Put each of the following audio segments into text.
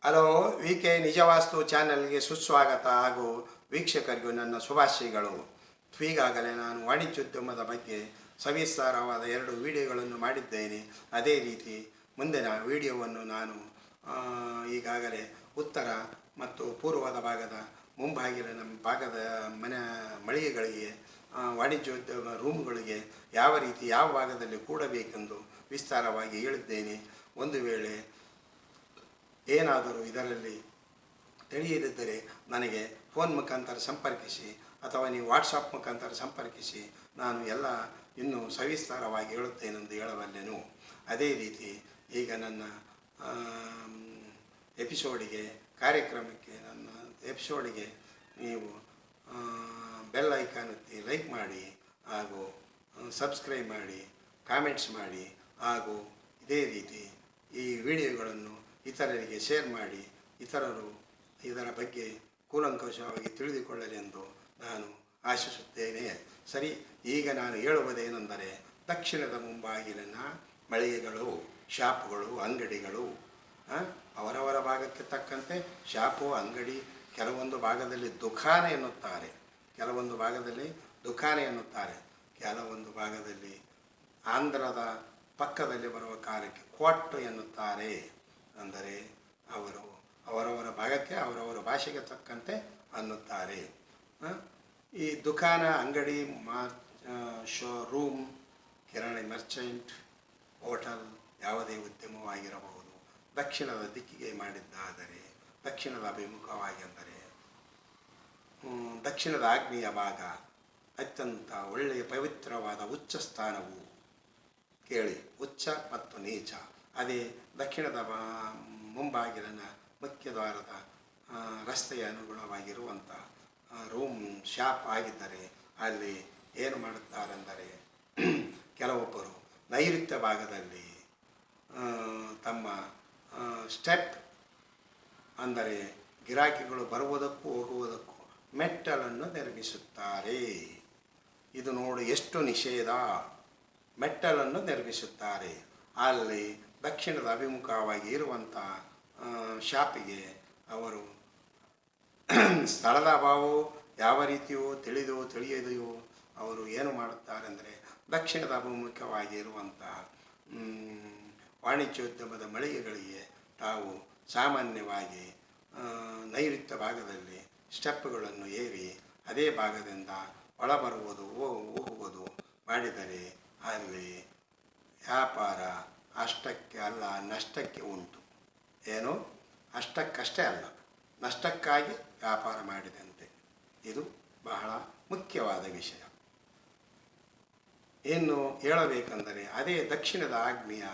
Hello, V K ನಿಜವಾಸ್ತು ಚಾನೆಲ್ಗೆ ಸುಸ್ವಾಗತ ಹಾಗೂ ವೀಕ್ಷಕರಿಗೂ ನನ್ನ ಶುಭಾಶಯಗಳು. ಈಗಾಗಲೇ ನಾನು ವಾಣಿಜ್ಯೋದ್ಯಮದ ಬಗ್ಗೆ ಸವಿಸ್ತಾರವಾದ 2 ವಿಡಿಯೋಗಳನ್ನು ಮಾಡಿದ್ದೇನೆ. ಅದೇ ರೀತಿ ಮುಂದಿನ ವಿಡಿಯೋವನ್ನು ನಾನು ಈಗಾಗಲೇ ಉತ್ತರ ಮತ್ತು ಪೂರ್ವದ ಭಾಗದ ಮುಂಭಾಗಿಲಿನ ಭಾಗದ ಮಳಿಗೆಗಳಿಗೆ ವಾಣಿಜ್ಯೋದ್ಯಮ ರೂಮ್ಗಳಿಗೆ ಯಾವ ರೀತಿ ಯಾವ ಭಾಗದಲ್ಲಿ ಕೂಡಬೇಕೆಂದು ವಿಸ್ತಾರವಾಗಿ ಹೇಳಿದ್ದೇನೆ. ಒಂದು ವೇಳೆ ಏನಾದರೂ ಇದರಲ್ಲಿ ತಿಳಿಯದಿದ್ದರೆ ನನಗೆ ಫೋನ್ ಮುಖಾಂತರ ಸಂಪರ್ಕಿಸಿ ಅಥವಾ ನೀವು ವಾಟ್ಸಪ್ ಮುಖಾಂತರ ಸಂಪರ್ಕಿಸಿ, ನಾನು ಎಲ್ಲ ಇನ್ನೂ ಸವಿಸ್ತಾರವಾಗಿ ಹೇಳುತ್ತೇನೆಂದು ಹೇಳಬಲ್ಲೆನು. ಅದೇ ರೀತಿ ಈಗ ನನ್ನ ಕಾರ್ಯಕ್ರಮಕ್ಕೆ ನನ್ನ ಎಪಿಸೋಡಿಗೆ ನೀವು ಬೆಲ್ ಐಕಾನ್ ಒತ್ತಿ ಲೈಕ್ ಮಾಡಿ ಹಾಗೂ ಸಬ್ಸ್ಕ್ರೈಬ್ ಮಾಡಿ, ಕಾಮೆಂಟ್ಸ್ ಮಾಡಿ ಹಾಗೂ ಇದೇ ರೀತಿ ಈ ವಿಡಿಯೋಗಳನ್ನು ಇತರರಿಗೆ ಶೇರ್ ಮಾಡಿ, ಇತರರು ಇದರ ಬಗ್ಗೆ ಕೂಲಂಕಷವಾಗಿ ತಿಳಿದುಕೊಳ್ಳಲೆಂದು ನಾನು ಆಶಿಸುತ್ತೇನೆ. ಸರಿ, ಈಗ ನಾನು ಹೇಳುವುದೇನೆಂದರೆ, ದಕ್ಷಿಣದ ಮುಂಬಾಗಿಲಿನ ಮಳಿಗೆಗಳು, ಶಾಪುಗಳು, ಅಂಗಡಿಗಳು ಅವರವರ ಭಾಗಕ್ಕೆ ತಕ್ಕಂತೆ ಶಾಪು, ಅಂಗಡಿ, ಕೆಲವೊಂದು ಭಾಗದಲ್ಲಿ ದುಕಾನ ಎನ್ನುತ್ತಾರೆ, ಕೆಲವೊಂದು ಭಾಗದಲ್ಲಿ ಕೆಲವೊಂದು ಭಾಗದಲ್ಲಿ ಆಂಧ್ರದ ಪಕ್ಕದಲ್ಲಿ ಬರುವ ಕಾಲಕ್ಕೆ ಕ್ವಾಟ್ಟು ಎನ್ನುತ್ತಾರೆ. ಅಂದರೆ ಅವರವರ ಭಾಗಕ್ಕೆ ಅವರವರ ಭಾಷೆಗೆ ತಕ್ಕಂತೆ ಅನ್ನುತ್ತಾರೆ. ಈ ದುಕಾನ, ಅಂಗಡಿ, ಶೋರೂಮ್, ಕಿರಾಣಿ ಮರ್ಚೆಂಟ್, ಹೋಟೆಲ್ ಯಾವುದೇ ಉದ್ಯಮವಾಗಿರಬಹುದು. ದಕ್ಷಿಣದ ದಿಕ್ಕಿಗೆ ಮಾಡಿದ್ದಾದರೆ, ದಕ್ಷಿಣದ ಅಭಿಮುಖವಾಗಿ ಅಂದರೆ ದಕ್ಷಿಣದ ಆಗ್ನೇಯ ಭಾಗ ಅತ್ಯಂತ ಒಳ್ಳೆಯ ಪವಿತ್ರವಾದ ಉಚ್ಚ ಸ್ಥಾನವು. ಕೇಳಿ, ಉಚ್ಚ ಮತ್ತು ನೀಚ. ಅದೇ ದಕ್ಷಿಣದ ಮುಂಬಾಗಿಲಿನ ಮುಖ್ಯ ದ್ವಾರದ ರಸ್ತೆಯ ಅನುಗುಣವಾಗಿರುವಂಥ ರೂಮ್, ಶಾಪ್ ಆಗಿದ್ದರೆ ಅಲ್ಲಿ ಏನು ಮಾಡುತ್ತಾರೆಂದರೆ, ಕೆಲವೊಬ್ಬರು ನೈಋತ್ಯ ಭಾಗದಲ್ಲಿ ತಮ್ಮ ಸ್ಟೆಪ್ ಅಂದರೆ ಗಿರಾಕಿಗಳು ಬರುವುದಕ್ಕೂ ಹೋಗುವುದಕ್ಕೂ ಮೆಟ್ಟಲನ್ನು ನಿರ್ಮಿಸುತ್ತಾರೆ. ಇದು ನೋಡಿ ಎಷ್ಟು ನಿಷೇಧ. ಮೆಟ್ಟಲನ್ನು ನಿರ್ಮಿಸುತ್ತಾರೆ. ಅಲ್ಲಿ ದಕ್ಷಿಣದ ಅಭಿಮುಖವಾಗಿ ಇರುವಂಥ ಶಾಪಿಗೆ ಅವರು ಸ್ಥಳದ ಅಭಾವವು ಯಾವ ರೀತಿಯೋ ತಿಳಿಯದೆಯೋ ಅವರು ಏನು ಮಾಡುತ್ತಾರೆಂದರೆ, ದಕ್ಷಿಣದ ಅಭಿಮುಖವಾಗಿ ಇರುವಂಥ ವಾಣಿಜ್ಯೋದ್ಯಮದ ಮಳಿಗೆಗಳಿಗೆ ತಾವು ಸಾಮಾನ್ಯವಾಗಿ ನೈಋತ್ಯ ಭಾಗದಲ್ಲಿ ಸ್ಟೆಪ್ಗಳನ್ನು ಏರಿ ಅದೇ ಭಾಗದಿಂದ ಒಳಬರುವುದು ಹೋಗುವುದು ಮಾಡಿದರೆ ಅಲ್ಲಿ ವ್ಯಾಪಾರ ಅಷ್ಟಕ್ಕೆ ಅಲ್ಲ ನಷ್ಟಕ್ಕೆ ಉಂಟು. ಏನು, ಅಷ್ಟಕ್ಕಷ್ಟೇ ಅಲ್ಲ, ನಷ್ಟಕ್ಕಾಗಿ ವ್ಯಾಪಾರ ಮಾಡಿದಂತೆ. ಇದು ಬಹಳ ಮುಖ್ಯವಾದ ವಿಷಯ. ಇನ್ನು ಹೇಳಬೇಕೆಂದರೆ, ಅದೇ ದಕ್ಷಿಣದ ಆಗ್ನೇಯ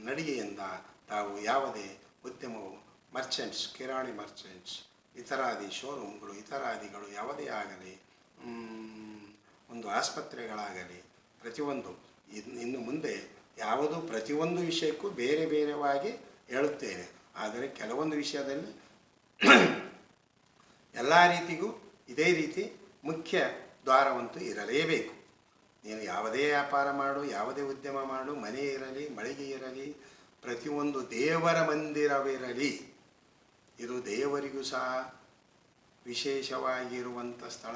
ನಡಿಗೆಯಿಂದ ತಾವು ಯಾವುದೇ ಉದ್ಯಮವು ಮರ್ಚೆಂಟ್ಸ್, ಕಿರಾಣಿ ಮರ್ಚೆಂಟ್ಸ್, ಇತರಾದಿ ಶೋರೂಮ್ಗಳು, ಇತರಾದಿಗಳು ಯಾವುದೇ ಆಗಲಿ, ಒಂದು ಆಸ್ಪತ್ರೆಗಳಾಗಲಿ, ಪ್ರತಿಯೊಂದು ಇನ್ನು ಮುಂದೆ ಯಾವುದು ಪ್ರತಿಯೊಂದು ವಿಷಯಕ್ಕೂ ಬೇರೆ ಬೇರೆವಾಗಿ ಹೇಳುತ್ತೇನೆ. ಆದರೆ ಕೆಲವೊಂದು ವಿಷಯದಲ್ಲಿ ಎಲ್ಲ ರೀತಿಗೂ ಇದೇ ರೀತಿ ಮುಖ್ಯ ದ್ವಾರವಂತೂ ಇರಲೇಬೇಕು. ನೀನು ಯಾವುದೇ ವ್ಯಾಪಾರ ಮಾಡು, ಯಾವುದೇ ಉದ್ಯಮ ಮಾಡು, ಮನೆ ಇರಲಿ, ಮಳಿಗೆ ಇರಲಿ, ಪ್ರತಿಯೊಂದು ದೇವರ ಮಂದಿರವಿರಲಿ, ಇದು ದೇವರಿಗೂ ಸಹ ವಿಶೇಷವಾಗಿರುವಂಥ ಸ್ಥಳ.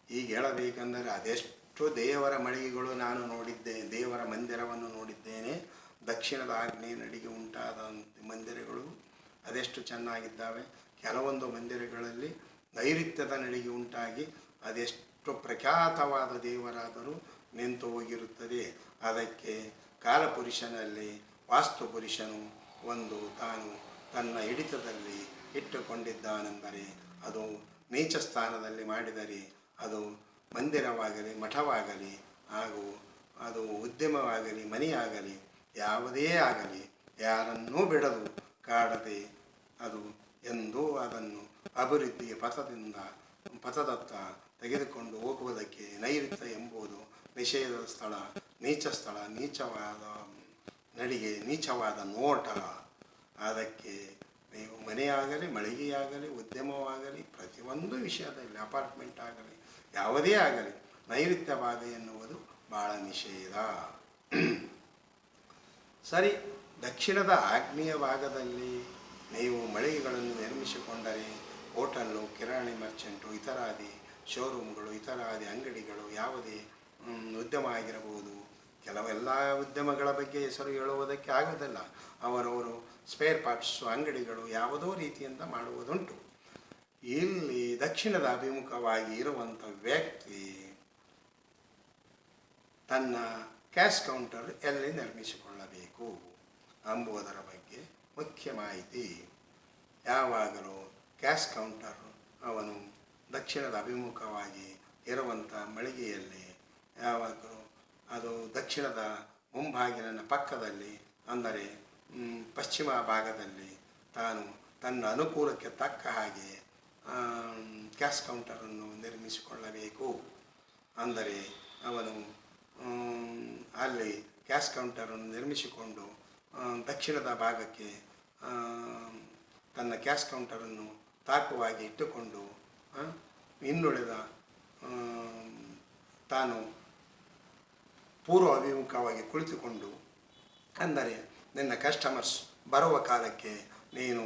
ಈಗ ಹೇಳಬೇಕೆಂದರೆ, ಅದೆಷ್ಟು ದೇವರ ಮಳಿಗೆಗಳು ನಾನು ನೋಡಿದ್ದೇನೆ, ದೇವರ ಮಂದಿರವನ್ನು ನೋಡಿದ್ದೇನೆ. ದಕ್ಷಿಣದ ಆಗ್ನೇಯ ನಡಿಗೆ ಉಂಟಾದ ಮಂದಿರಗಳು ಅದೆಷ್ಟು ಚೆನ್ನಾಗಿದ್ದಾವೆ. ಕೆಲವೊಂದು ಮಂದಿರಗಳಲ್ಲಿ ನೈಋತ್ಯದ ನಡಿಗೆ ಉಂಟಾಗಿ ಅದೆಷ್ಟು ಪ್ರಖ್ಯಾತವಾದ ದೇವರಾದರೂ ನಿಂತು ಹೋಗಿರುತ್ತದೆ. ಅದಕ್ಕೆ ಕಾಲಪುರುಷನಲ್ಲಿ ವಾಸ್ತು ಪುರುಷನು ಒಂದು ತಾನು ತನ್ನ ಹಿಡಿತದಲ್ಲಿ ಇಟ್ಟುಕೊಂಡಿದ್ದಾನೆಂದರೆ, ಅದು ನೀಚ ಸ್ಥಾನದಲ್ಲಿ ಮಾಡಿದರೆ, ಅದು ಮಂದಿರವಾಗಲಿ, ಮಠವಾಗಲಿ, ಹಾಗೂ ಅದು ಉದ್ಯಮವಾಗಲಿ, ಮನೆಯಾಗಲಿ, ಯಾವುದೇ ಆಗಲಿ, ಯಾರನ್ನೂ ಬಿಡದು ಕಾಡದೆ ಅದು ಎಂದೂ ಅದನ್ನು ಅಭಿವೃದ್ಧಿಯ ಪಥದತ್ತ ತೆಗೆದುಕೊಂಡು ಹೋಗುವುದಕ್ಕೆ ನೈಋತ್ಯ ಎಂಬುದು ನಿಷೇಧದ ಸ್ಥಳ, ನೀಚ ಸ್ಥಳ, ನೀಚವಾದ ನಡಿಗೆ, ನೀಚವಾದ ನೋಟ. ಅದಕ್ಕೆ ನೀವು ಮನೆಯಾಗಲಿ, ಮಳಿಗೆಯಾಗಲಿ, ಉದ್ಯಮವಾಗಲಿ, ಪ್ರತಿಯೊಂದು ವಿಷಯದಲ್ಲಿ ಅಪಾರ್ಟ್ಮೆಂಟ್ ಆಗಲಿ, ಯಾವುದೇ ಆಗಲಿ, ನೈಋತ್ಯ ಭಾಗ ಎನ್ನುವುದು ಭಾಳ ನಿಷೇಧ. ಸರಿ, ದಕ್ಷಿಣದ ಆಗ್ನೇಯ ಭಾಗದಲ್ಲಿ ನೀವು ಮಳಿಗೆಗಳನ್ನು ನಿರ್ಮಿಸಿಕೊಂಡರೆ ಹೋಟೆಲ್ಲು, ಕಿರಾಣಿ ಮರ್ಚೆಂಟು, ಇತರಾದಿ ಶೋರೂಮ್ಗಳು, ಇತರಾದಿ ಅಂಗಡಿಗಳು, ಯಾವುದೇ ಉದ್ಯಮ ಆಗಿರಬಹುದು. ಕೆಲವೆಲ್ಲ ಉದ್ಯಮಗಳ ಬಗ್ಗೆ ಹೆಸರು ಹೇಳುವುದಕ್ಕೆ ಆಗೋದಿಲ್ಲ. ಅವರವರು ಸ್ಪೇರ್ ಪಾರ್ಟ್ಸು ಅಂಗಡಿಗಳು ಯಾವುದೋ ರೀತಿಯಿಂದ ಮಾಡುವುದುಂಟು. ಇಲ್ಲಿ ದಕ್ಷಿಣದ ಅಭಿಮುಖವಾಗಿ ಇರುವಂಥ ವ್ಯಕ್ತಿ ತನ್ನ ಕ್ಯಾಶ್ ಕೌಂಟರ್ ಎಲ್ಲಿ ನಿರ್ಮಿಸಿಕೊಳ್ಳಬೇಕು ಎಂಬುದರ ಬಗ್ಗೆ ಮುಖ್ಯ ಮಾಹಿತಿ. ಯಾವಾಗಲೂ ಕ್ಯಾಶ್ ಕೌಂಟರ್ ಅವನು ದಕ್ಷಿಣದ ಅಭಿಮುಖವಾಗಿ ಇರುವಂಥ ಮಳಿಗೆಯಲ್ಲಿ ಯಾವಾಗಲೂ ಅದು ದಕ್ಷಿಣದ ಮುಂಭಾಗಿಲಿನ ಪಕ್ಕದಲ್ಲಿ, ಅಂದರೆ ಪಶ್ಚಿಮ ಭಾಗದಲ್ಲಿ ತಾನು ತನ್ನ ಅನುಕೂಲಕ್ಕೆ ತಕ್ಕ ಹಾಗೆ ಕ್ಯಾಶ್ ಕೌಂಟರನ್ನು ನಿರ್ಮಿಸಿಕೊಳ್ಳಬೇಕು. ಅಂದರೆ ಅವನು ಅಲ್ಲಿ ಕ್ಯಾಶ್ ಕೌಂಟರನ್ನು ನಿರ್ಮಿಸಿಕೊಂಡು ದಕ್ಷಿಣದ ಭಾಗಕ್ಕೆ ತನ್ನ ಕ್ಯಾಶ್ ಕೌಂಟರನ್ನು ತಾಕುವಾಗಿ ಇಟ್ಟುಕೊಂಡು ಇನ್ನುಳಿದ ತಾನು ಪೂರ್ವ ಅಭಿಮುಖವಾಗಿ ಕುಳಿತುಕೊಂಡು, ಅಂದರೆ ನಿನ್ನ ಕಸ್ಟಮರ್ಸ್ ಬರುವ ಕಾಲಕ್ಕೆ ನೀನು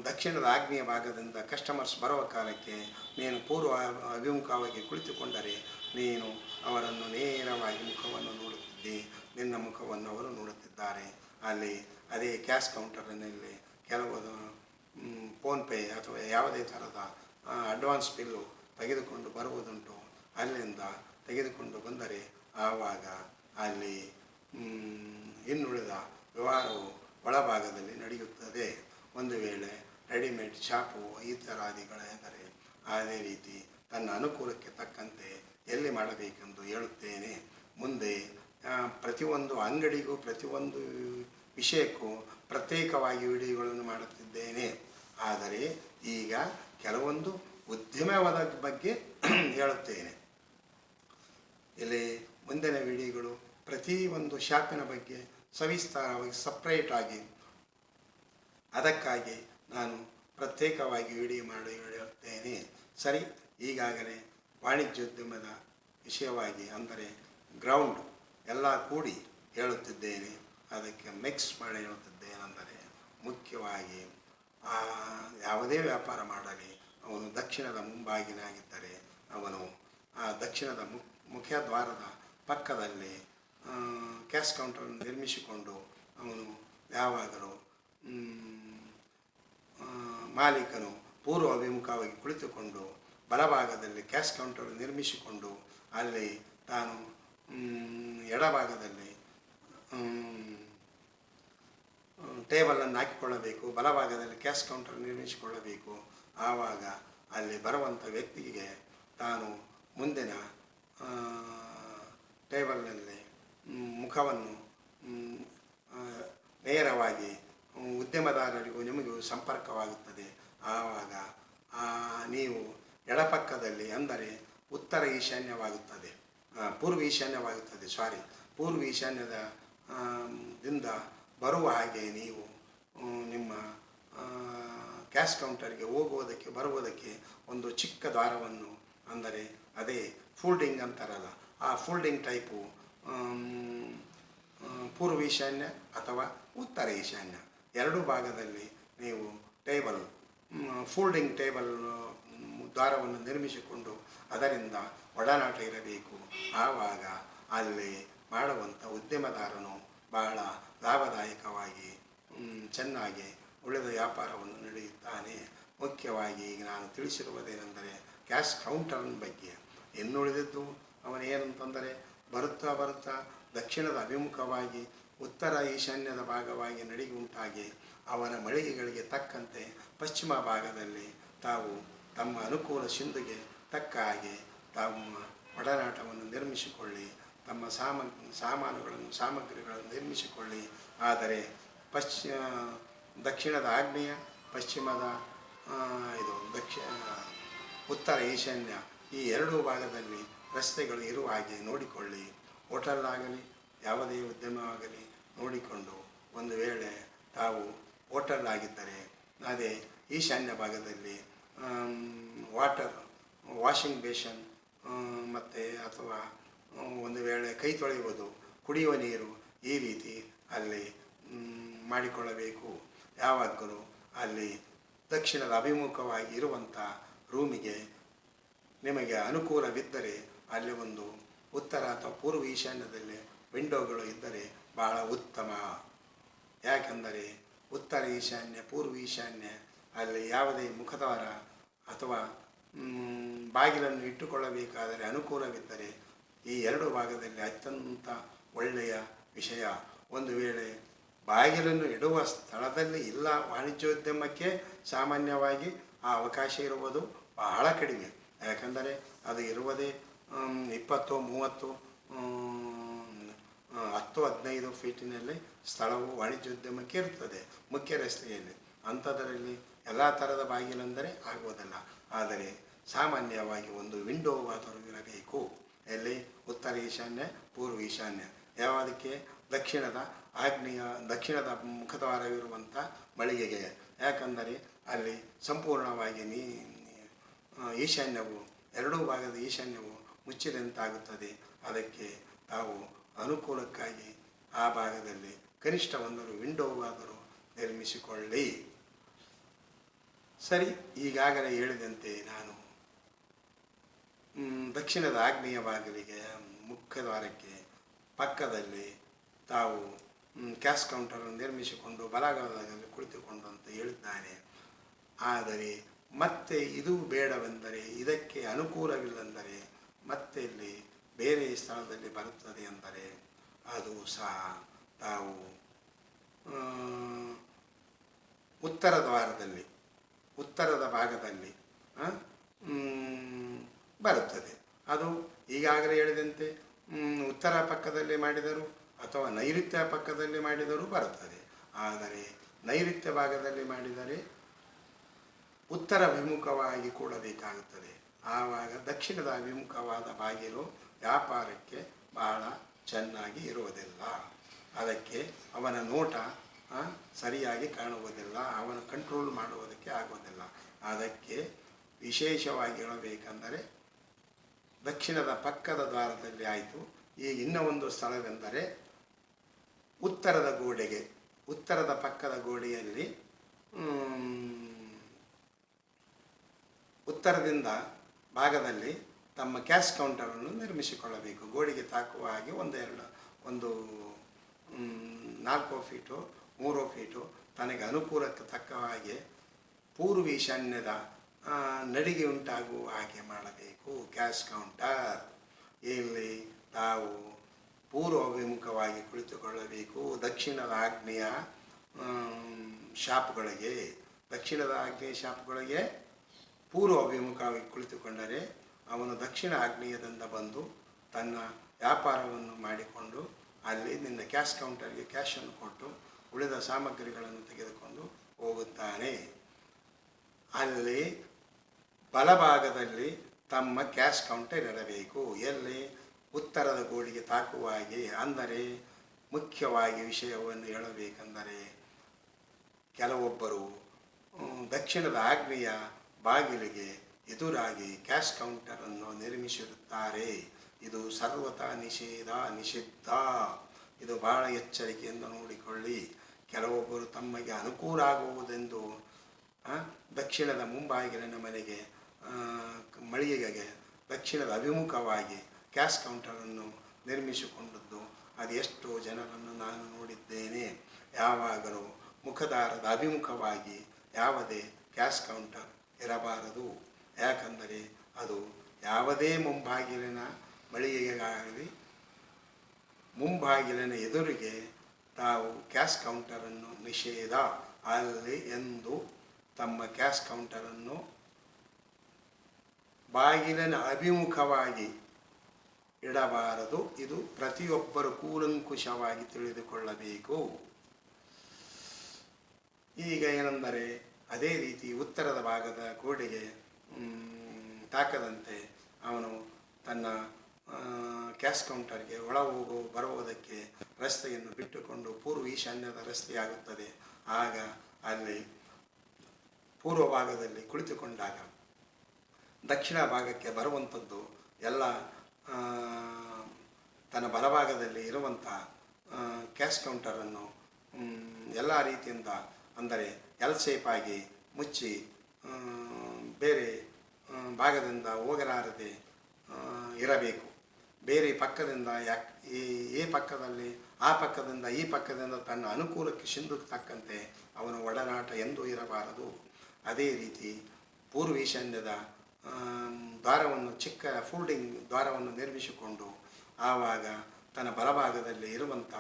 ದಕ್ಷಿಣದ ಆಗ್ನೇಯ ಭಾಗದಿಂದ ಕಸ್ಟಮರ್ಸ್ ಬರುವ ಕಾಲಕ್ಕೆ ನೀನು ಪೂರ್ವ ಅಭಿಮುಖವಾಗಿ ಕುಳಿತುಕೊಂಡರೆ ನೀನು ಅವರನ್ನು ನೇರವಾಗಿ ಮುಖವನ್ನು ನೋಡುತ್ತಿದ್ದಿ, ನಿನ್ನ ಮುಖವನ್ನು ಅವರು ನೋಡುತ್ತಿದ್ದಾರೆ. ಅಲ್ಲಿ ಅದೇ ಕ್ಯಾಶ್ ಕೌಂಟರಿನಲ್ಲಿ ಕೆಲವು ಫೋನ್ಪೇ ಅಥವಾ ಯಾವುದೇ ಥರದ ಅಡ್ವಾನ್ಸ್ ಬಿಲ್ಲು ತೆಗೆದುಕೊಂಡು ಬರುವುದುಂಟು. ಅಲ್ಲಿಂದ ತೆಗೆದುಕೊಂಡು ಬಂದರೆ ಆವಾಗ ಅಲ್ಲಿ ಇನ್ನುಳಿದ ವ್ಯವಹಾರವು ಒಳಭಾಗದಲ್ಲಿ ನಡೆಯುತ್ತದೆ. ಒಂದು ವೇಳೆ ರೆಡಿಮೇಡ್ ಶಾಪು ಇತರಾದಿಗಳೆಂದರೆ ಅದೇ ರೀತಿ ತನ್ನ ಅನುಕೂಲಕ್ಕೆ ತಕ್ಕಂತೆ ಎಲ್ಲಿ ಮಾಡಬೇಕೆಂದು ಹೇಳುತ್ತೇನೆ. ಮುಂದೆ ಪ್ರತಿಯೊಂದು ಅಂಗಡಿಗೂ ಪ್ರತಿಯೊಂದು ವಿಷಯಕ್ಕೂ ಪ್ರತ್ಯೇಕವಾಗಿ ವಿಡಿಯೋಗಳನ್ನು ಮಾಡುತ್ತಿದ್ದೇನೆ. ಆದರೆ ಈಗ ಕೆಲವೊಂದು ಉದ್ಯಮವಾದ ಬಗ್ಗೆ ಹೇಳುತ್ತೇನೆ. ಇಲ್ಲಿ ಮುಂದಿನ ವಿಡಿಯೋಗಳು ಪ್ರತಿಯೊಂದು ಶಾಪಿನ ಬಗ್ಗೆ ಸವಿಸ್ತಾರವಾಗಿ ಸಪ್ರೇಟಾಗಿ, ಅದಕ್ಕಾಗಿ ನಾನು ಪ್ರತ್ಯೇಕವಾಗಿ ವಿಡಿಯೋ ಮಾಡಿ ಹೇಳುತ್ತೇನೆ. ಸರಿ, ಈಗಾಗಲೇ ವಾಣಿಜ್ಯೋದ್ಯಮದ ವಿಷಯವಾಗಿ, ಅಂದರೆ ಗ್ರೌಂಡ್ ಎಲ್ಲ ಕೂಡಿ ಹೇಳುತ್ತಿದ್ದೇನೆ. ಅದಕ್ಕೆ ಮಿಕ್ಸ್ ಮಾಡಿ ಹೇಳುತ್ತಿದ್ದೇನೆ. ಅಂದರೆ ಮುಖ್ಯವಾಗಿ ಯಾವುದೇ ವ್ಯಾಪಾರ ಮಾಡಲಿ ಅವನು ದಕ್ಷಿಣದ ಮುಂಭಾಗಿನಾಗಿದ್ದರೆ ಅವನು ಆ ದಕ್ಷಿಣದ ಮುಖ್ಯದ್ವಾರದ ಪಕ್ಕದಲ್ಲಿ ಕ್ಯಾಶ್ ಕೌಂಟರನ್ನು ನಿರ್ಮಿಸಿಕೊಂಡು ಅವನು ಯಾವಾಗಲೂ ಮಾಲೀಕನು ಪೂರ್ವ ಅಭಿಮುಖವಾಗಿ ಕುಳಿತುಕೊಂಡು ಬಲಭಾಗದಲ್ಲಿ ಕ್ಯಾಶ್ ಕೌಂಟರ್ ನಿರ್ಮಿಸಿಕೊಂಡು ಅಲ್ಲಿ ತಾನು ಎಡಭಾಗದಲ್ಲಿ ಟೇಬಲನ್ನು ಹಾಕಿಕೊಳ್ಳಬೇಕು, ಬಲಭಾಗದಲ್ಲಿ ಕ್ಯಾಶ್ ಕೌಂಟರ್ ನಿರ್ಮಿಸಿಕೊಳ್ಳಬೇಕು. ಆವಾಗ ಅಲ್ಲಿ ಬರುವಂಥ ವ್ಯಕ್ತಿಗೆ ತಾನು ಮುಂದಿನ ಟೇಬಲ್ನಲ್ಲಿ ಮುಖವನ್ನು ನೇರವಾಗಿ ಉದ್ಯಮದಾರರಿಗೂ ನಿಮಗೂ ಸಂಪರ್ಕವಾಗುತ್ತದೆ. ಆವಾಗ ನೀವು ಎಡಪಕ್ಕದಲ್ಲಿ, ಅಂದರೆ ಉತ್ತರ ಈಶಾನ್ಯವಾಗುತ್ತದೆ, ಪೂರ್ವ ಈಶಾನ್ಯದ ದಿಂದ ಬರುವ ಹಾಗೆ ನೀವು ನಿಮ್ಮ ಕ್ಯಾಶ್ ಕೌಂಟರ್ಗೆ ಹೋಗುವುದಕ್ಕೆ ಬರುವುದಕ್ಕೆ ಒಂದು ಚಿಕ್ಕ ದ್ವಾರವನ್ನು, ಅಂದರೆ ಅದೇ ಫೋಲ್ಡಿಂಗ್ ಅಂತಾರಲ್ಲ, ಆ ಫೋಲ್ಡಿಂಗ್ ಟೈಪು ಪೂರ್ವ ಈಶಾನ್ಯ ಅಥವಾ ಉತ್ತರ ಈಶಾನ್ಯ ಎರಡೂ ಭಾಗದಲ್ಲಿ ನೀವು ಫೋಲ್ಡಿಂಗ್ ಟೇಬಲ್ ದ್ವಾರವನ್ನು ನಿರ್ಮಿಸಿಕೊಂಡು ಅದರಿಂದ ಒಡನಾಟ ಇರಬೇಕು. ಆವಾಗ ಅಲ್ಲಿ ಮಾಡುವಂಥ ಉದ್ಯಮದಾರನು ಬಹಳ ಲಾಭದಾಯಕವಾಗಿ ಚೆನ್ನಾಗಿ ಉಳಿದ ವ್ಯಾಪಾರವನ್ನು ನಡೆಯುತ್ತಾನೆ. ಮುಖ್ಯವಾಗಿ ಈಗ ನಾನು ತಿಳಿಸಿರುವುದೇನೆಂದರೆ ಕ್ಯಾಶ್ ಕೌಂಟರ್ನ ಬಗ್ಗೆ. ಇನ್ನುಳಿದಿದ್ದು ಅವನೇನಂತಂದರೆ ಬರುತ್ತಾ ದಕ್ಷಿಣದ ಅಭಿಮುಖವಾಗಿ ಉತ್ತರ ಈಶಾನ್ಯದ ಭಾಗವಾಗಿ ಉಂಟಾಗಿ ಅವನ ಮಳಿಗೆಗಳಿಗೆ ತಕ್ಕಂತೆ ಪಶ್ಚಿಮ ಭಾಗದಲ್ಲಿ ತಾವು ತಮ್ಮ ಅನುಕೂಲ ಸಿಂಧುಗೆ ತಕ್ಕ ಹಾಗೆ ತಮ್ಮ ಒಡನಾಟವನ್ನು ನಿರ್ಮಿಸಿಕೊಳ್ಳಿ, ತಮ್ಮ ಸಾಮಗ್ರಿಗಳನ್ನು ನಿರ್ಮಿಸಿಕೊಳ್ಳಿ. ಆದರೆ ದಕ್ಷಿಣದ ಆಗ್ನೇಯ, ಪಶ್ಚಿಮದ ಉತ್ತರ ಈಶಾನ್ಯ ಈ ಎರಡೂ ಭಾಗದಲ್ಲಿ ರಸ್ತೆಗಳು ಇರುವ ಹಾಗೆ ನೋಡಿಕೊಳ್ಳಿ. ಹೋಟೆಲ್ ಆಗಲಿ ಯಾವುದೇ ಉದ್ಯಮವಾಗಲಿ ನೋಡಿಕೊಂಡು, ಒಂದು ವೇಳೆ ತಾವು ಹೋಟೆಲ್ ಆಗಿದ್ದರೆ ಅದೇ ಈಶಾನ್ಯ ಭಾಗದಲ್ಲಿ ವಾಷಿಂಗ್ ಬೇಷನ್ ಮತ್ತು ಅಥವಾ ಒಂದು ವೇಳೆ ಕೈ ತೊಳೆಯುವುದು, ಕುಡಿಯುವ ನೀರು, ಈ ರೀತಿ ಅಲ್ಲಿ ಮಾಡಿಕೊಳ್ಳಬೇಕು. ಯಾವಾಗಲೂ ಅಲ್ಲಿ ದಕ್ಷಿಣದ ಅಭಿಮುಖವಾಗಿ ಇರುವಂಥ ರೂಮಿಗೆ ನಿಮಗೆ ಅನುಕೂಲವಿದ್ದರೆ ಅಲ್ಲಿ ಒಂದು ಉತ್ತರ ಅಥವಾ ಪೂರ್ವ ಈಶಾನ್ಯದಲ್ಲಿ ವಿಂಡೋಗಳು ಇದ್ದರೆ ಬಹಳ ಉತ್ತಮ. ಯಾಕೆಂದರೆ ಉತ್ತರ ಈಶಾನ್ಯ, ಪೂರ್ವ ಈಶಾನ್ಯ ಅಲ್ಲಿ ಯಾವುದೇ ಮುಖದ್ವಾರ ಅಥವಾ ಬಾಗಿಲನ್ನು ಇಟ್ಟುಕೊಳ್ಳಬೇಕಾದರೆ ಅನುಕೂಲವಿದ್ದರೆ ಈ ಎರಡು ಭಾಗದಲ್ಲಿ ಅತ್ಯಂತ ಒಳ್ಳೆಯ ವಿಷಯ. ಒಂದು ವೇಳೆ ಬಾಗಿಲನ್ನು ಇಡುವ ಸ್ಥಳದಲ್ಲಿ ಇಲ್ಲ, ವಾಣಿಜ್ಯೋದ್ಯಮಕ್ಕೆ ಸಾಮಾನ್ಯವಾಗಿ ಆ ಅವಕಾಶ ಇರುವುದು ಬಹಳ ಕಡಿಮೆ. ಯಾಕಂದರೆ ಅದು ಇರುವುದೇ 20, 30, 10, 15 ಫೀಟಿನಲ್ಲಿ ಸ್ಥಳವು ವಾಣಿಜ್ಯೋದ್ಯಮಕ್ಕೆ ಇರುತ್ತದೆ ಮುಖ್ಯ ರಸ್ತೆಯಲ್ಲಿ. ಅಂಥದರಲ್ಲಿ ಎಲ್ಲ ಥರದ ಬಾಗಿಲೆಂದರೆ ಆಗುವುದಿಲ್ಲ. ಆದರೆ ಸಾಮಾನ್ಯವಾಗಿ ಒಂದು ವಿಂಡೋ ಆದರೂ ಇರಬೇಕು. ಎಲ್ಲಿ ಉತ್ತರ ಈಶಾನ್ಯ, ಪೂರ್ವ ಈಶಾನ್ಯ. ಯಾವುದಕ್ಕೆ? ದಕ್ಷಿಣದ ಮುಖದ್ವಾರವಿರುವಂಥ ಮಳಿಗೆಗೆ. ಯಾಕಂದರೆ ಅಲ್ಲಿ ಸಂಪೂರ್ಣವಾಗಿ ಈಶಾನ್ಯವು, ಎರಡೂ ಭಾಗದ ಈಶಾನ್ಯವು ಮುಚ್ಚಿದಂತಾಗುತ್ತದೆ. ಅದಕ್ಕೆ ತಾವು ಅನುಕೂಲಕ್ಕಾಗಿ ಆ ಭಾಗದಲ್ಲಿ ಕನಿಷ್ಠ ಒಂದು ವಿಂಡೋವಾದರೂ ನಿರ್ಮಿಸಿಕೊಳ್ಳಿ. ಸರಿ, ಈಗಾಗಲೇ ಹೇಳಿದಂತೆ ನಾನು ದಕ್ಷಿಣದ ಆಗ್ನೇಯ ಬಾಗಿಲಿಗೆ ಮುಖ್ಯದ್ವಾರಕ್ಕೆ ಪಕ್ಕದಲ್ಲಿ ತಾವು ಕ್ಯಾಶ್ ಕೌಂಟರನ್ನು ನಿರ್ಮಿಸಿಕೊಂಡು ಬಲಗಾಲದಲ್ಲಿ ಕುಳಿತುಕೊಂಡು ಅಂತ ಹೇಳಿದ್ದಾನೆ. ಆದರೆ ಮತ್ತೆ ಇದು ಬೇಡವೆಂದರೆ, ಇದಕ್ಕೆ ಅನುಕೂಲವಿಲ್ಲಂದರೆ ಮತ್ತೆ ಇಲ್ಲಿ ಬೇರೆ ಸ್ಥಳದಲ್ಲಿ ಬರುತ್ತದೆ ಎಂದರೆ ಅದು ಸಹ ತಾವು ಉತ್ತರದ ಭಾಗದಲ್ಲಿ ಬರುತ್ತದೆ. ಅದು ಈಗಾಗಲೇ ಹೇಳಿದಂತೆ ಉತ್ತರ ಪಕ್ಕದಲ್ಲಿ ಮಾಡಿದರೂ ಅಥವಾ ನೈಋತ್ಯ ಪಕ್ಕದಲ್ಲಿ ಮಾಡಿದರೂ ಬರುತ್ತದೆ. ಆದರೆ ನೈಋತ್ಯ ಭಾಗದಲ್ಲಿ ಮಾಡಿದರೆ ಉತ್ತರ ಅಭಿಮುಖವಾಗಿ ಕೂಡಬೇಕಾಗುತ್ತದೆ. ಆವಾಗ ದಕ್ಷಿಣದ ಅಭಿಮುಖವಾದ ಬಾಗಿಲು ವ್ಯಾಪಾರಕ್ಕೆ ಬಹಳ ಚೆನ್ನಾಗಿ ಇರುವುದಿಲ್ಲ. ಅದಕ್ಕೆ ಅವನ ನೋಟ ಸರಿಯಾಗಿ ಕಾಣುವುದಿಲ್ಲ, ಅವನ ಕಂಟ್ರೋಲ್ ಮಾಡುವುದಕ್ಕೆ ಆಗುವುದಿಲ್ಲ. ಅದಕ್ಕೆ ವಿಶೇಷವಾಗಿ ಹೇಳಬೇಕೆಂದರೆ ದಕ್ಷಿಣದ ಪಕ್ಕದ ದ್ವಾರದಲ್ಲಿ ಆಯಿತು. ಈಗ ಇನ್ನೂ ಒಂದು ಸ್ಥಳವೆಂದರೆ ಉತ್ತರದ ಪಕ್ಕದ ಗೋಡೆಯಲ್ಲಿ ಉತ್ತರದಿಂದ ಭಾಗದಲ್ಲಿ ತಮ್ಮ ಕ್ಯಾಶ್ ಕೌಂಟರನ್ನು ನಿರ್ಮಿಸಿಕೊಳ್ಳಬೇಕು. ಗೋಡೆಗೆ ತಾಕುವ ಹಾಗೆ ಒಂದು 4 ಫೀಟು 3 ಫೀಟು ತನಗೆ ಅನುಕೂಲಕ್ಕೆ ತಕ್ಕ ಹಾಗೆ ಪೂರ್ವ ಈಶಾನ್ಯದ ನಡಿಗೆ ಉಂಟಾಗುವ ಹಾಗೆ ಮಾಡಬೇಕು ಕ್ಯಾಶ್ ಕೌಂಟರ್. ಇಲ್ಲಿ ತಾವು ಪೂರ್ವ ಅಭಿಮುಖವಾಗಿ ಕುಳಿತುಕೊಳ್ಳಬೇಕು. ದಕ್ಷಿಣದ ಆಗ್ನೇಯ ಶಾಪ್ಗಳಿಗೆ ಪೂರ್ವ ಅಭಿಮುಖವಾಗಿ ಕುಳಿತುಕೊಂಡರೆ ಅವನು ದಕ್ಷಿಣ ಆಗ್ನೇಯದಿಂದ ಬಂದು ತನ್ನ ವ್ಯಾಪಾರವನ್ನು ಮಾಡಿಕೊಂಡು ಅಲ್ಲಿ ನಿನ್ನ ಕ್ಯಾಶ್ ಕೌಂಟರ್ಗೆ ಕ್ಯಾಶನ್ನು ಕೊಟ್ಟು ಉಳಿದ ಸಾಮಗ್ರಿಗಳನ್ನು ತೆಗೆದುಕೊಂಡು ಹೋಗುತ್ತಾನೆ. ಅಲ್ಲಿ ಬಲಭಾಗದಲ್ಲಿ ತಮ್ಮ ಕ್ಯಾಶ್ ಕೌಂಟರ್ ಇರಬೇಕು. ಎಲ್ಲಿ? ಉತ್ತರದ ಗೋಡೆಗೆ ತಾಕುವ ಹಾಗೆ. ಅಂದರೆ ಮುಖ್ಯವಾಗಿ ವಿಷಯವನ್ನು ಹೇಳಬೇಕೆಂದರೆ ಕೆಲವೊಬ್ಬರು ದಕ್ಷಿಣದ ಆಗ್ನೇಯ ಬಾಗಿಲಿಗೆ ಎದುರಾಗಿ ಕ್ಯಾಶ್ ಕೌಂಟರನ್ನು ನಿರ್ಮಿಸಿರುತ್ತಾರೆ. ಇದು ಸರ್ವತಾ ನಿಷಿದ್ಧ. ಇದು ಬಹಳ ಎಚ್ಚರಿಕೆಯಿಂದ ನೋಡಿಕೊಳ್ಳಿ. ಕೆಲವೊಬ್ಬರು ತಮಗೆ ಅನುಕೂಲ ಆಗುವುದೆಂದು ದಕ್ಷಿಣದ ಮುಂಬಾಗಿಲಿನ ಮಳಿಗೆಗೆ ದಕ್ಷಿಣದ ಅಭಿಮುಖವಾಗಿ ಕ್ಯಾಶ್ ಕೌಂಟರನ್ನು ನಿರ್ಮಿಸಿಕೊಂಡದ್ದು ಅದೆಷ್ಟೋ ಜನರನ್ನು ನಾನು ನೋಡಿದ್ದೇನೆ. ಯಾವಾಗಲೂ ಮುಖದಾರದ ಅಭಿಮುಖವಾಗಿ ಯಾವುದೇ ಕ್ಯಾಶ್ ಕೌಂಟರ್ ಇರಬಾರದು. ಯಾಕಂದರೆ ಅದು ಯಾವುದೇ ಮುಂಬಾಗಿಲಿನ ಮಳಿಗೆಗಾಗಲಿ ಮುಂಬಾಗಿಲಿನ ಎದುರಿಗೆ ತಾವು ಕ್ಯಾಶ್ ಕೌಂಟರನ್ನು ನಿಷೇಧ. ಅಲ್ಲಿ ಎಂದು ತಮ್ಮ ಕ್ಯಾಶ್ ಕೌಂಟರನ್ನು ಬಾಗಿಲಿನ ಅಭಿಮುಖವಾಗಿ ಇಡಬಾರದು. ಇದು ಪ್ರತಿಯೊಬ್ಬರು ಕೂಲಂಕುಷವಾಗಿ ತಿಳಿದುಕೊಳ್ಳಬೇಕು. ಈಗ ಏನೆಂದರೆ ಅದೇ ರೀತಿ ಉತ್ತರದ ಭಾಗದ ಗೋಡೆಗೆ ತಾಕದಂತೆ ಅವನು ತನ್ನ ಕ್ಯಾಶ್ ಕೌಂಟರ್ಗೆ ಬರುವುದಕ್ಕೆ ರಸ್ತೆಯನ್ನು ಬಿಟ್ಟುಕೊಂಡು ಪೂರ್ವ ಈಶಾನ್ಯದ ರಸ್ತೆಯಾಗುತ್ತದೆ. ಆಗ ಅಲ್ಲಿ ಪೂರ್ವ ಭಾಗದಲ್ಲಿ ಕುಳಿತುಕೊಂಡಾಗ ದಕ್ಷಿಣ ಭಾಗಕ್ಕೆ ಬರುವಂಥದ್ದು ಎಲ್ಲ ತನ್ನ ಬಲಭಾಗದಲ್ಲಿ ಇರುವಂಥ ಕ್ಯಾಶ್ ಕೌಂಟರನ್ನು ಎಲ್ಲ ರೀತಿಯಿಂದ ಅಂದರೆ ಎಲ್ ಶೇಪ್ ಆಗಿ ಮುಚ್ಚಿ ಬೇರೆ ಭಾಗದಿಂದ ಹೋಗಲಾರದೆ ಇರಬೇಕು. ಬೇರೆ ಪಕ್ಕದಿಂದ ಈ ಪಕ್ಕದಲ್ಲಿ ಆ ಪಕ್ಕದಿಂದ ಈ ಪಕ್ಕದಿಂದ ತನ್ನ ಅನುಕೂಲಕ್ಕೆ ತಕ್ಕಂತೆ ಅವನ ಒಡನಾಟ ಎಂದೂ ಇರಬಾರದು. ಅದೇ ರೀತಿ ಪೂರ್ವ ಈಶಾನ್ಯದ ದ್ವಾರವನ್ನು ಚಿಕ್ಕ ಫೋಲ್ಡಿಂಗ್ ದ್ವಾರವನ್ನು ನಿರ್ಮಿಸಿಕೊಂಡು ಆವಾಗ ತನ್ನ ಬಲಭಾಗದಲ್ಲಿ ಇರುವಂಥ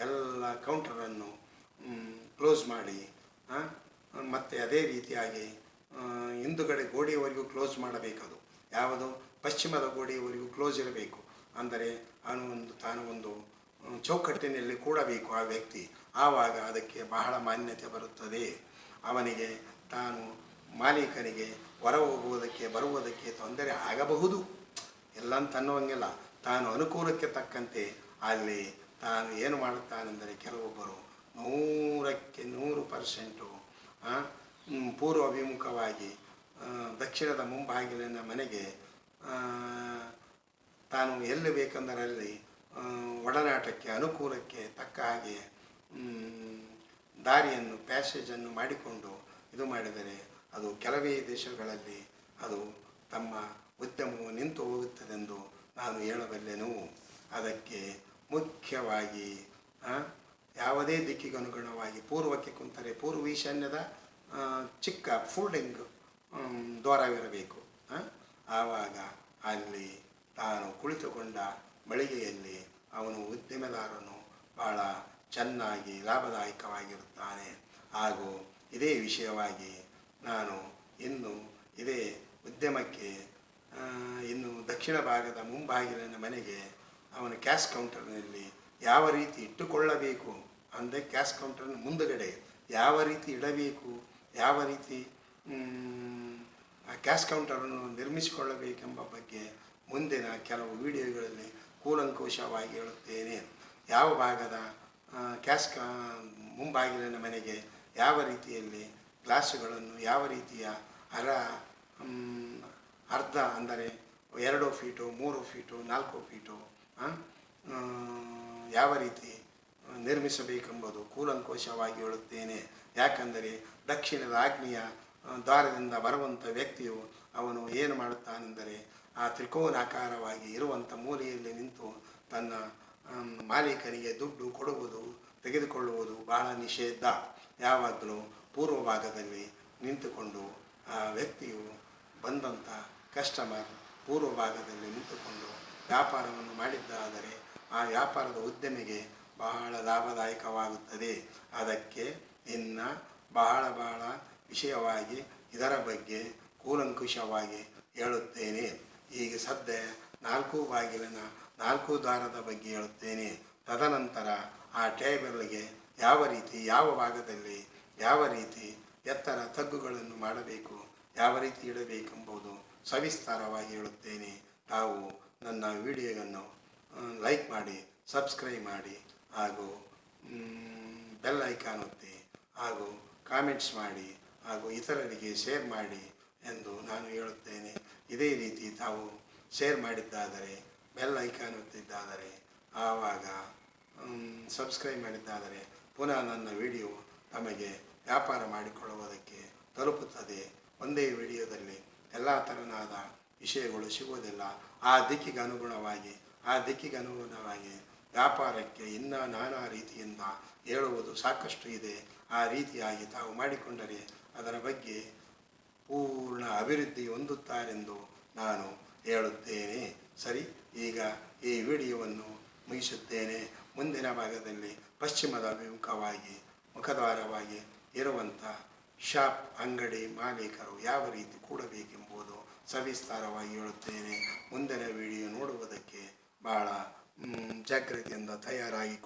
ಎಲ್ಲ ಕೌಂಟರನ್ನು ಕ್ಲೋಸ್ ಮಾಡಿ ಮತ್ತು ಅದೇ ರೀತಿಯಾಗಿ ಹಿಂದುಗಡೆ ಗೋಡೆಯವರೆಗೂ ಕ್ಲೋಸ್ ಮಾಡಬೇಕದು. ಯಾವುದು ಪಶ್ಚಿಮದ ಗೋಡೆಯವರೆಗೂ ಕ್ಲೋಸ್ ಇರಬೇಕು. ಅಂದರೆ ತಾನು ಒಂದು ಚೌಕಟ್ಟಿನಲ್ಲಿ ಕೂಡಬೇಕು ಆ ವ್ಯಕ್ತಿ. ಆವಾಗ ಅದಕ್ಕೆ ಬಹಳ ಮಾನ್ಯತೆ ಬರುತ್ತದೆ. ಅವನಿಗೆ ತಾನು ಮಾಲೀಕನಿಗೆ ಹೊರ ಹೋಗುವುದಕ್ಕೆ ಬರುವುದಕ್ಕೆ ತೊಂದರೆ ಆಗಬಹುದು, ಎಲ್ಲಂತ ಅನ್ನುವಂಗಿಲ್ಲ. ತಾನು ಅನುಕೂಲಕ್ಕೆ ತಕ್ಕಂತೆ ಅಲ್ಲಿ ತಾನು ಏನು ಮಾಡುತ್ತಾನೆಂದರೆ ಕೆಲವೊಬ್ಬರು 100% ಪೂರ್ವ ಅಭಿಮುಖವಾಗಿ ದಕ್ಷಿಣದ ಮುಂಬಾಗಿಲಿನ ಮನೆಗೆ ತಾನು ಎಲ್ಲಿ ಬೇಕೆಂದರಲ್ಲಿ ಒಡನಾಟಕ್ಕೆ ಅನುಕೂಲಕ್ಕೆ ತಕ್ಕ ಹಾಗೆ ದಾರಿಯನ್ನು ಪ್ಯಾಸೇಜನ್ನು ಮಾಡಿಕೊಂಡು ಇದು ಮಾಡಿದರೆ ಅದು ಕೆಲವೇ ದೇಶಗಳಲ್ಲಿ ಅದು ತಮ್ಮ ಉದ್ಯಮವು ನಿಂತು ಹೋಗುತ್ತದೆಂದು ನಾನು ಹೇಳಬಲ್ಲೆನು. ಅದಕ್ಕೆ ಮುಖ್ಯವಾಗಿ ಯಾವುದೇ ದಿಕ್ಕಿಗನುಗುಣವಾಗಿ ಪೂರ್ವಕ್ಕೆ ಕುಂತರೆ ಪೂರ್ವ ಈಶಾನ್ಯದ ಚಿಕ್ಕ ಫೋಲ್ಡಿಂಗ್ ದ್ವಾರವಿರಬೇಕು. ಆವಾಗ ಅಲ್ಲಿ ತಾನು ಕುಳಿತುಕೊಂಡ ಮಳಿಗೆಯಲ್ಲಿ ಅವನು ಉದ್ಯಮೆದಾರನು ಬಹಳ ಚೆನ್ನಾಗಿ ಲಾಭದಾಯಕವಾಗಿರುತ್ತಾನೆ. ಹಾಗೂ ಇದೇ ವಿಷಯವಾಗಿ ನಾನು ಇದೇ ಉದ್ಯಮಕ್ಕೆ ಇನ್ನು ದಕ್ಷಿಣ ಭಾಗದ ಮುಂಬಾಗಿಲಿನ ಮನೆಗೆ ಅವನ ಕ್ಯಾಶ್ ಕೌಂಟರ್ನಲ್ಲಿ ಯಾವ ರೀತಿ ಇಟ್ಟುಕೊಳ್ಳಬೇಕು ಅಂದರೆ ಕ್ಯಾಶ್ ಕೌಂಟರ್ನ ಮುಂದುಗಡೆ ಯಾವ ರೀತಿ ಇಡಬೇಕು, ಯಾವ ರೀತಿ ಆ ಕ್ಯಾಶ್ ಕೌಂಟರನ್ನು ನಿರ್ಮಿಸಿಕೊಳ್ಳಬೇಕೆಂಬ ಬಗ್ಗೆ ಮುಂದಿನ ಕೆಲವು ವಿಡಿಯೋಗಳಲ್ಲಿ ಕೂಲಂಕುಷವಾಗಿ ಹೇಳುತ್ತೇನೆ. ಯಾವ ಭಾಗದ ಮುಂಬಾಗಿಲಿನ ಮನೆಗೆ ಯಾವ ರೀತಿಯಲ್ಲಿ ಗ್ಲಾಸುಗಳನ್ನು ಯಾವ ರೀತಿಯ ಅರ್ಧ ಅಂದರೆ 2 ಫೀಟು 3 ಫೀಟು 4 ಫೀಟು ಯಾವ ರೀತಿ ನಿರ್ಮಿಸಬೇಕೆಂಬುದು ಕೂಲಂಕುಷವಾಗಿ ಹೇಳುತ್ತೇನೆ. ಯಾಕಂದರೆ ದಕ್ಷಿಣದ ಆಗ್ನೇಯ ದ್ವಾರದಿಂದ ಬರುವಂಥ ವ್ಯಕ್ತಿಯು ಅವನು ಏನು ಮಾಡುತ್ತಾನೆಂದರೆ ಆ ತ್ರಿಕೋನಾಕಾರವಾಗಿ ಇರುವಂಥ ಮೂಲೆಯಲ್ಲಿ ನಿಂತು ತನ್ನ ಮಾಲೀಕನಿಗೆ ದುಡ್ಡು ಕೊಡುವುದು ತೆಗೆದುಕೊಳ್ಳುವುದು ಬಹಳ ನಿಷೇಧ. ಯಾವಾಗಲೂ ಪೂರ್ವ ಭಾಗದಲ್ಲಿ ನಿಂತುಕೊಂಡು ಆ ವ್ಯಕ್ತಿಯು ಬಂದಂಥ ಕಸ್ಟಮರ್ ಪೂರ್ವ ಭಾಗದಲ್ಲಿ ನಿಂತುಕೊಂಡು ವ್ಯಾಪಾರವನ್ನು ಮಾಡಿದ್ದಾದರೆ ಆ ವ್ಯಾಪಾರದ ಉದ್ಯಮಿಗೆ ಬಹಳ ಲಾಭದಾಯಕವಾಗುತ್ತದೆ. ಅದಕ್ಕೆ ಇನ್ನು ಬಹಳ ವಿಷಯವಾಗಿ ಇದರ ಬಗ್ಗೆ ಕೂಲಂಕುಷವಾಗಿ ಹೇಳುತ್ತೇನೆ. ಈಗ ಸದ್ಯ 4 ಬಾಗಿಲಿನ 4 ದ್ವಾರದ ಬಗ್ಗೆ ಹೇಳುತ್ತೇನೆ. ತದನಂತರ ಆ ಟೇಬಲ್ಗೆ ಯಾವ ರೀತಿ ಯಾವ ಭಾಗದಲ್ಲಿ ಯಾವ ರೀತಿ ಎತ್ತರ ತಗ್ಗುಗಳನ್ನು ಮಾಡಬೇಕು, ಯಾವ ರೀತಿ ಇಡಬೇಕೆಂಬುದು ಸವಿಸ್ತಾರವಾಗಿ ಹೇಳುತ್ತೇನೆ. ತಾವು ನನ್ನ ವಿಡಿಯೋವನ್ನು ಲೈಕ್ ಮಾಡಿ, ಸಬ್ಸ್ಕ್ರೈಬ್ ಮಾಡಿ ಹಾಗೂ ಬೆಲ್ ಐಕಾನ್ ಒತ್ತಿ ಹಾಗೂ ಕಾಮೆಂಟ್ಸ್ ಮಾಡಿ ಹಾಗೂ ಇತರರಿಗೆ ಶೇರ್ ಮಾಡಿ ಎಂದು ನಾನು ಹೇಳುತ್ತೇನೆ. ಇದೇ ರೀತಿ ತಾವು ಶೇರ್ ಮಾಡಿದ್ದಾದರೆ, ಬೆಲ್ ಐಕಾನ್ ಒತ್ತಿದ್ದಾದರೆ, ಆವಾಗ ಸಬ್ಸ್ಕ್ರೈಬ್ ಮಾಡಿದ್ದಾದರೆ ಪುನಃ ನನ್ನ ವಿಡಿಯೋ ತಮಗೆ ವ್ಯಾಪಾರ ಮಾಡಿಕೊಳ್ಳುವುದಕ್ಕೆ ತಲುಪುತ್ತದೆ. ಒಂದೇ ವಿಡಿಯೋದಲ್ಲಿ ಎಲ್ಲ ಥರನಾದ ವಿಷಯಗಳು ಸಿಗುವುದಿಲ್ಲ. ಆ ದಿಕ್ಕಿಗೆ ಅನುಗುಣವಾಗಿ ವ್ಯಾಪಾರಕ್ಕೆ ಇನ್ನೂ ನಾನಾ ರೀತಿಯಿಂದ ಹೇಳುವುದು ಸಾಕಷ್ಟು ಇದೆ. ಆ ರೀತಿಯಾಗಿ ತಾವು ಮಾಡಿಕೊಂಡರೆ ಅದರ ಬಗ್ಗೆ ಪೂರ್ಣ ಅಭಿವೃದ್ಧಿ ಹೊಂದುತ್ತಾರೆಂದು ನಾನು ಹೇಳುತ್ತೇನೆ. ಸರಿ, ಈಗ ಈ ವಿಡಿಯೋವನ್ನು ಮುಗಿಸುತ್ತೇನೆ. ಮುಂದಿನ ಭಾಗದಲ್ಲಿ ಪಶ್ಚಿಮದ ಅಭಿಮುಖವಾಗಿ ಮುಖದ್ವಾರವಾಗಿ ಇರುವಂಥ ಶಾಪ್ ಅಂಗಡಿ ಮಾಲೀಕರು ಯಾವ ರೀತಿ ಕೂಡಬೇಕೆಂಬುದು ಸವಿಸ್ತಾರವಾಗಿ ಹೇಳುತ್ತೇನೆ. ಮುಂದಿನ ವಿಡಿಯೋ ನೋಡುವುದಕ್ಕೆ ಬಹಳ ಜಾಗ್ರತೆಯಿಂದ ತಯಾರಾಗಿ